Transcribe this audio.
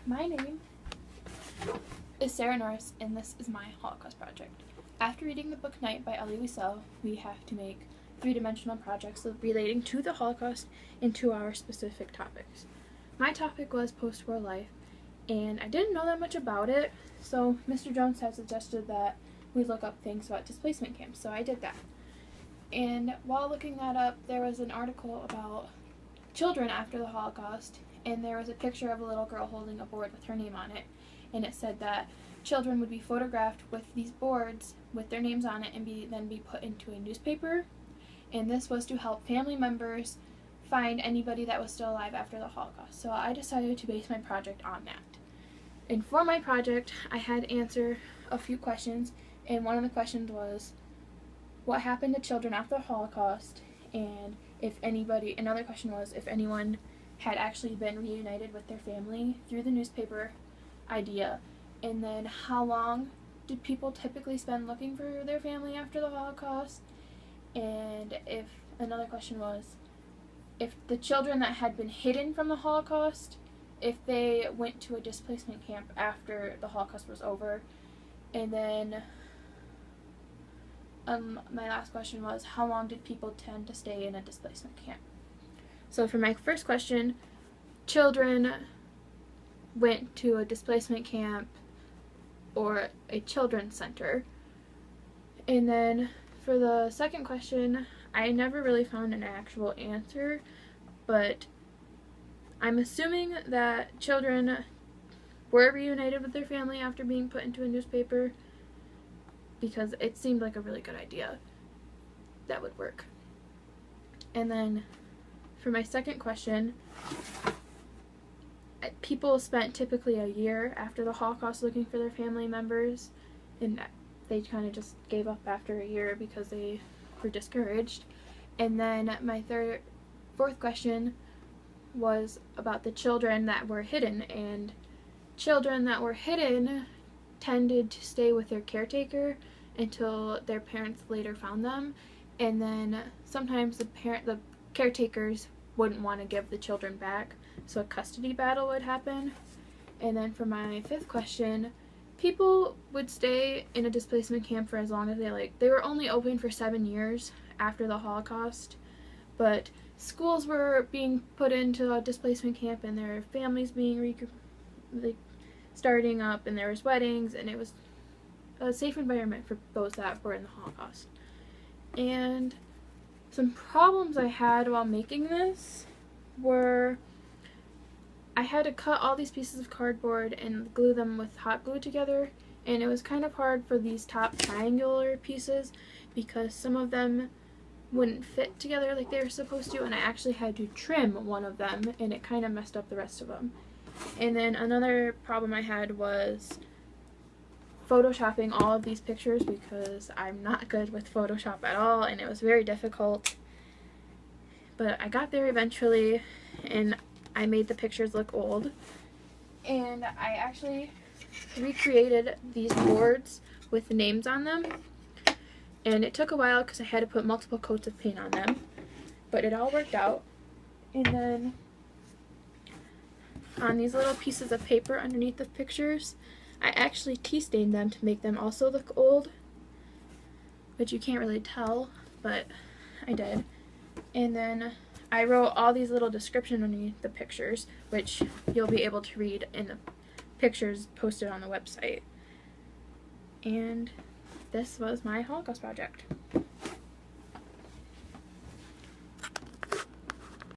My name is Sarah Norris, and this is my Holocaust project. After reading the book Night by Elie Wiesel, we have to make three-dimensional projects relating to the Holocaust and to our specific topics. My topic was post-war life, and I didn't know that much about it, so Mr. Jones had suggested that we look up things about displacement camps, so I did that. And while looking that up, there was an article about children after the Holocaust, and there was a picture of a little girl holding a board with her name on it, and it said that children would be photographed with these boards with their names on it and then be put into a newspaper, and this was to help family members find anybody that was still alive after the Holocaust. So I decided to base my project on that. And for my project, I had to answer a few questions, and one of the questions was, what happened to children after the Holocaust, and another question was if anyone had actually been reunited with their family through the newspaper idea, and then how long did people typically spend looking for their family after the Holocaust, and if another question was if the children that had been hidden from the Holocaust, if they went to a displacement camp after the Holocaust was over, and then my last question was, how long did people tend to stay in a displacement camp? So for my first question, children went to a displacement camp or a children's center. And then for the second question, I never really found an actual answer, but I'm assuming that children were reunited with their family after being put into a newspaper, because it seemed like a really good idea that would work. And then for my second question, people spent typically a year after the Holocaust looking for their family members, and they kind of just gave up after a year because they were discouraged. And then my fourth question was about the children that were hidden, and children that were hidden tended to stay with their caretaker until their parents later found them, and then sometimes the caretakers wouldn't want to give the children back, so a custody battle would happen. And then for my fifth question, people would stay in a displacement camp for as long as they liked. They were only open for 7 years after the Holocaust, but schools were being put into a displacement camp and their families being starting up, and there was weddings, and it was a safe environment for those that were in the Holocaust. And some problems I had while making this were I had to cut all these pieces of cardboard and glue them with hot glue together, and it was kind of hard for these top triangular pieces because some of them wouldn't fit together like they were supposed to, and I actually had to trim one of them, and it kind of messed up the rest of them. And then another problem I had was photoshopping all of these pictures, because I'm not good with Photoshop at all, and it was very difficult. But I got there eventually, and I made the pictures look old. And I actually recreated these boards with names on them, and it took a while because I had to put multiple coats of paint on them, but it all worked out. And then on these little pieces of paper underneath the pictures, I actually tea stained them to make them also look old, but you can't really tell, but I did. And then I wrote all these little descriptions underneath the pictures, which you'll be able to read in the pictures posted on the website. And this was my Holocaust project.